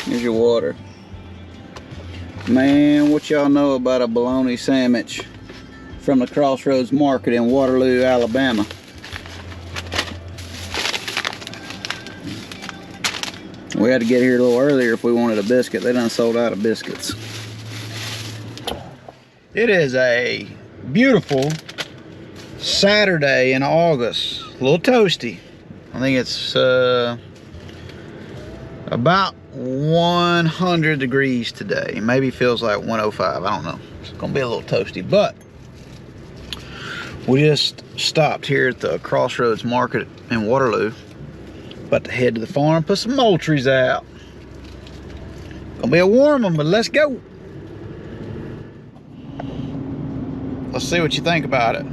Here's your water. Man, what y'all know about a bologna sandwich from the Crossroads Market in Waterloo, Alabama? We had to get here a little earlier if we wanted a biscuit. They done sold out of biscuits. It is a beautiful Saturday in August. A little toasty. I think it's about 100 degrees today. Maybe feels like 105. I don't know. It's gonna be a little toasty, but we just stopped here at the Crossroads Market in Waterloo. About to head to the farm, put some moultries out. Gonna be a warm one, but let's go. Let's see what you think about it.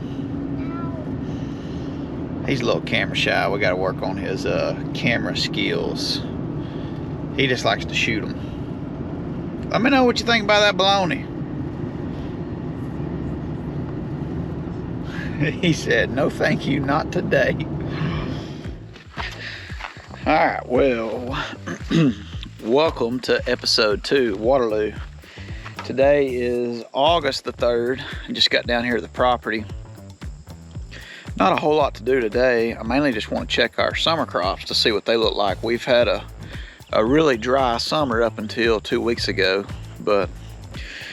He's a little camera shy. We gotta work on his camera skills. He just likes to shoot them. Let me know what you think about that bologna. He said, no thank you, not today. All right, well, welcome to episode 2, Waterloo. Today is August the 3rd. I just got down here at the property. Not a whole lot to do today. I mainly just want to check our summer crops to see what they look like. We've had a really dry summer up until 2 weeks ago, but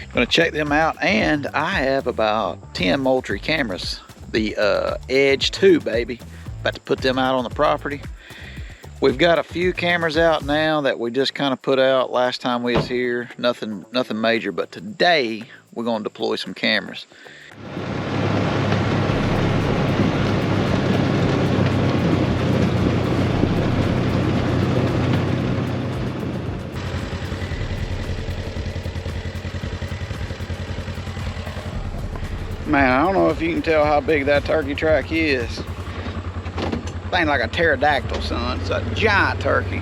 I'm gonna check them out. And I have about 10 moultrie cameras, the Edge 2, baby. About to put them out on the property. We've got a few cameras out now that we just kind of put out last time we was here. Nothing major, but today we're gonna deploy some cameras. Man, I don't know if you can tell how big that turkey track is. Thing like a pterodactyl, son. It's a giant turkey.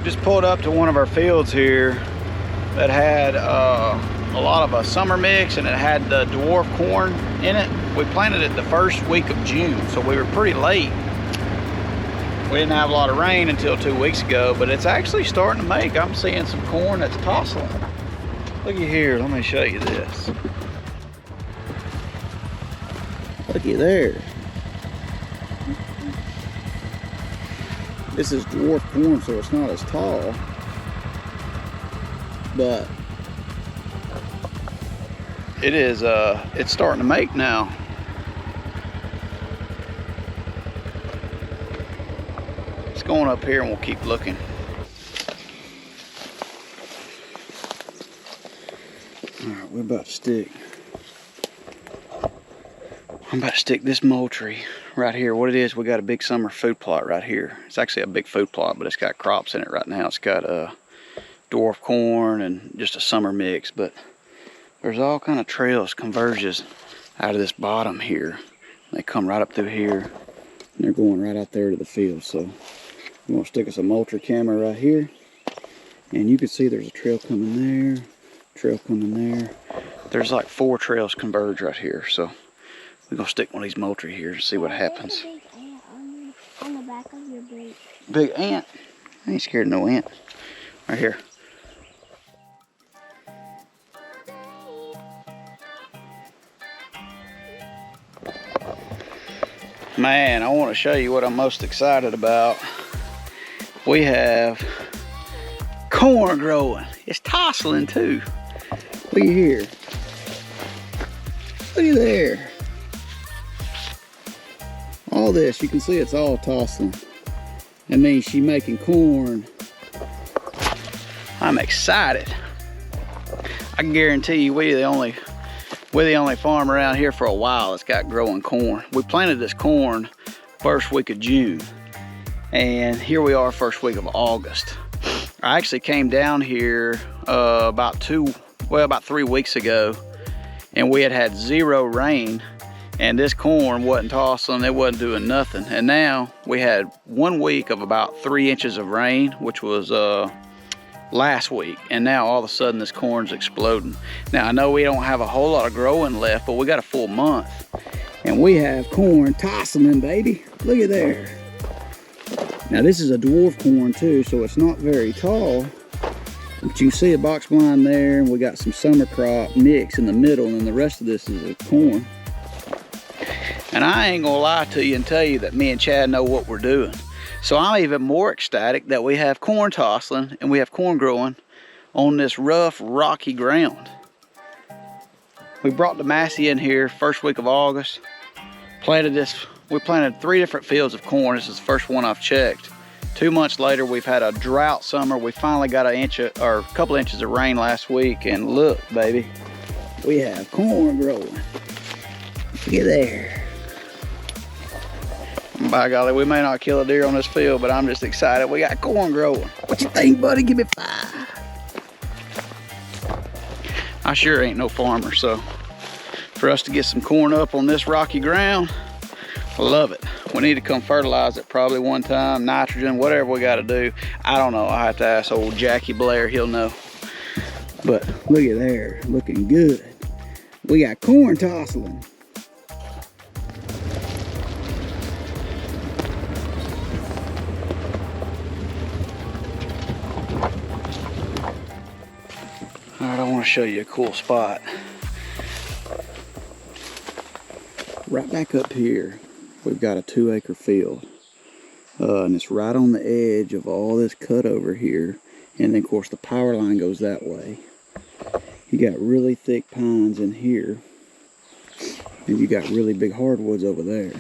Just pulled up to one of our fields here that had a lot of a summer mix, and it had the dwarf corn in it. We planted it the first week of June, so we were pretty late. We didn't have a lot of rain until 2 weeks ago, but it's actually starting to make. I'm seeing some corn that's Tosslin. Looky here, let me show you this. Looky there. This is dwarf corn, so it's not as tall, but it is it's starting to make now. It's going up here and we'll keep looking. All right, we're about to stick. I'm about to stick this moultrie right here. What it is, we got a big summer food plot right here. It's actually a big food plot, but it's got crops in it right now. It's got dwarf corn and just a summer mix, but there's all kind of trails, converges out of this bottom here. They come right up through here, and they're going right out there to the field. So we're gonna stick us a moultrie camera right here, and you can see there's a trail coming there, trail coming there. There's like 4 trails converge right here, so we're gonna stick one of these moultrie here to see what happens. There's a big ant on the back of your boot. Big ant? I ain't scared of no ant. Right here. Man, I want to show you what I'm most excited about. We have corn growing. It's Tosslin too. Look at here. Look at there. All this, you can see it's all Tosslin. That means she's making corn. I'm excited. I can guarantee you we're the only farm around here for a while that's got growing corn. We planted this corn first week of June, and here we are first week of August. I actually came down here about 3 weeks ago, and we had 0 rain. And this corn wasn't tossing, it wasn't doing nothing. And now we had 1 week of about 3 inches of rain, which was last week. And now all of a sudden this corn's exploding. Now I know we don't have a whole lot of growing left, but we got a full month. And we have corn tossing, baby. Look at there. Now this is a dwarf corn too, so it's not very tall. But you can see a box blind there, and we got some summer crop mix in the middle, and then the rest of this is a corn. And I ain't gonna lie to you and tell you that me and Chad know what we're doing. So I'm even more ecstatic that we have corn tossling and we have corn growing on this rough, rocky ground. We brought the Massey in here first week of August. Planted this, we planted 3 different fields of corn. This is the first one I've checked. 2 months later, we've had a drought summer. We finally got a couple inches of rain last week, and look, baby, we have corn growing. Look at there. By golly, we may not kill a deer on this field, but I'm just excited. We got corn growing. What you think, buddy? Give me 5. I sure ain't no farmer, so for us to get some corn up on this rocky ground, I love it. We need to come fertilize it probably one time, nitrogen, whatever we got to do. I don't know. I have to ask old Jackie Blair. He'll know. But look at there, looking good. We got corn tossling. All right, I want to show you a cool spot. Right back up here, we've got a 2-acre field. And it's right on the edge of all this cut over here. And then of course the power line goes that way. You got really thick pines in here. And you got really big hardwoods over there.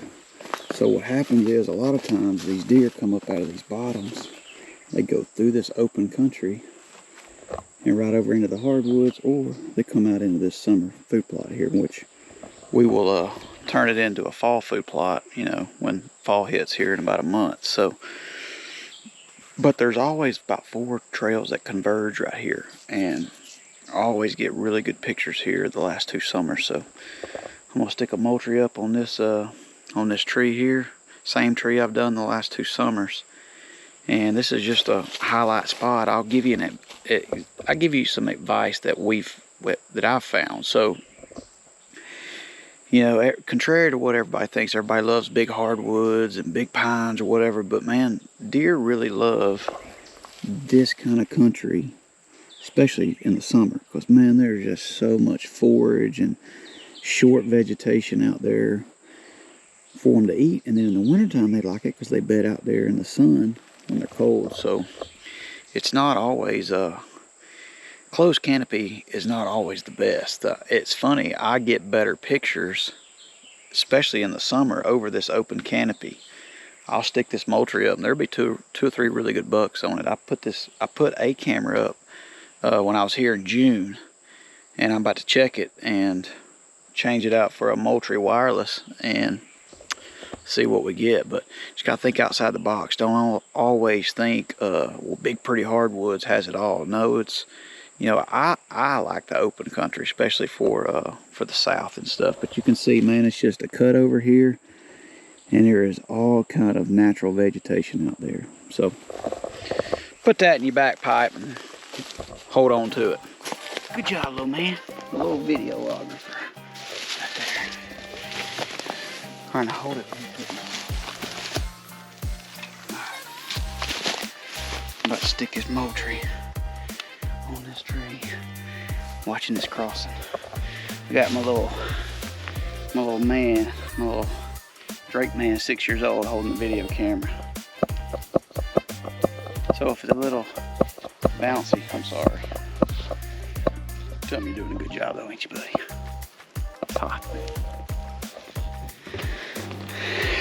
So what happens is a lot of times these deer come up out of these bottoms. They go through this open country and right over into the hardwoods, or they come out into this summer food plot here, which we will turn it into a fall food plot, you know, when fall hits here in about a month. So, but there's always about 4 trails that converge right here, and I always get really good pictures here the last 2 summers. So I'm gonna stick a Moultrie up on this tree here, same tree I've done the last 2 summers. And this is just a highlight spot. I'll give you some advice that I've found. So, you know, contrary to what everybody thinks, everybody loves big hardwoods and big pines or whatever. But man, deer really love this kind of country, especially in the summer, because man, there's just so much forage and short vegetation out there for them to eat. And then in the wintertime, they like it because they bed out there in the sun when they're cold. So it's not always closed canopy is not always the best. It's funny, I get better pictures, especially in the summer, over this open canopy. I'll stick this Moultrie up and there'll be two or three really good bucks on it. I put a camera up when I was here in June, and I'm about to check it and change it out for a Moultrie wireless and see what we get. But just gotta think outside the box. Don't always think well, big pretty hardwoods has it all. No, it's, you know, I like the open country, especially for the south and stuff. But you can see, man, it's just a cut over here, and there is all kind of natural vegetation out there. So put that in your back pipe and hold on to it. Good job, little man. A little videographer right there. Trying to hold it. I'm about to stick this Moultrie on this tree. Watching this crossing. I got my little man, my little Drake man, 6 years old, holding the video camera. So if it's a little bouncy, I'm sorry. Tell me you're doing a good job though, ain't you, buddy? It's hot.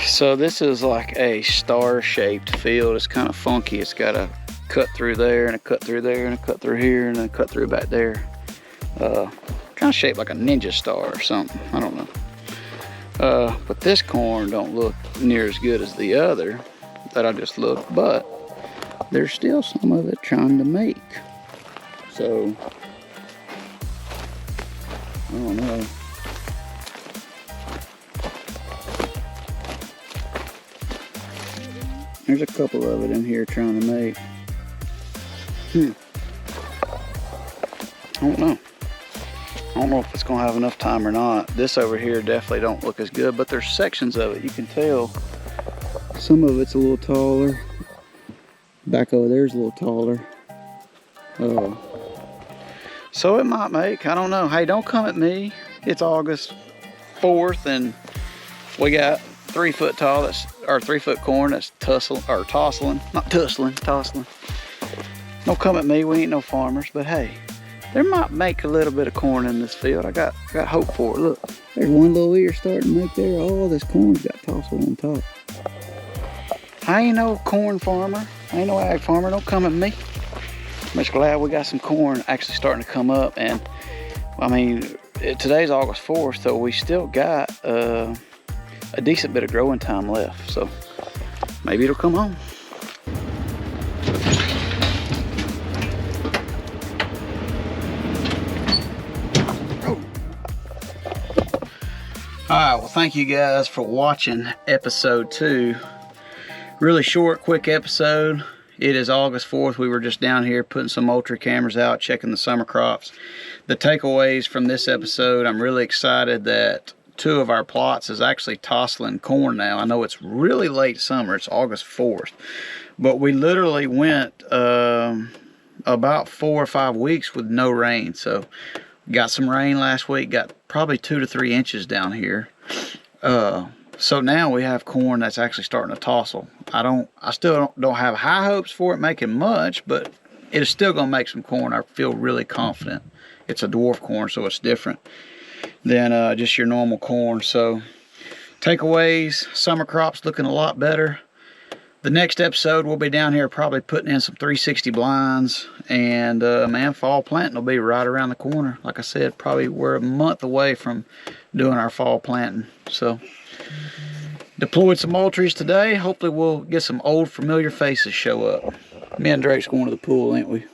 So this is like a star-shaped field. It's kind of funky. It's got a cut through there and a cut through there and a cut through here and a cut through back there. Kind of shaped like a ninja star or something. I don't know. But this corn don't look near as good as the other that I just looked, but there's still some of it trying to make. So I don't know. There's a couple of it in here trying to make. I don't know. I don't know if it's gonna have enough time or not. This over here definitely don't look as good, but there's sections of it, you can tell. Some of it's a little taller. Back over there's a little taller. So it might make, I don't know. Hey, don't come at me. It's August 4th and we got 3 foot tall, that's, or 3 foot corn that's Tosslin, not Tosslin. Don't come at me, we ain't no farmers, but hey, there might make a little bit of corn in this field. I got hope for it. Look, there's one little ear starting to make there. All this corn's got Tosslin on top. I ain't no corn farmer. I ain't no ag farmer. Don't come at me. I'm just glad we got some corn actually starting to come up. And I mean, today's August 4th, so we still got a decent bit of growing time left. So maybe it'll come on. Alright, well thank you guys for watching episode 2. Really short, quick episode. It is August 4th. We were just down here putting some Moultrie cameras out, checking the summer crops. The takeaways from this episode, I'm really excited that 2 of our plots is actually Tosslin corn now. I know it's really late summer, it's August 4th. But we literally went about 4 or 5 weeks with no rain. So got some rain last week, got probably 2 to 3 inches down here. So now we have corn that's actually starting to tossle. I still don't have high hopes for it making much, but it is still gonna make some corn. I feel really confident. It's a dwarf corn, so it's different than just your normal corn. So takeaways, summer crops looking a lot better. The next episode we'll be down here probably putting in some 360 blinds, and man, fall planting will be right around the corner. Like I said, probably we're a month away from doing our fall planting. So deployed some Moultries today. Hopefully we'll get some old familiar faces show up. Me and Drake's going to the pool, ain't we?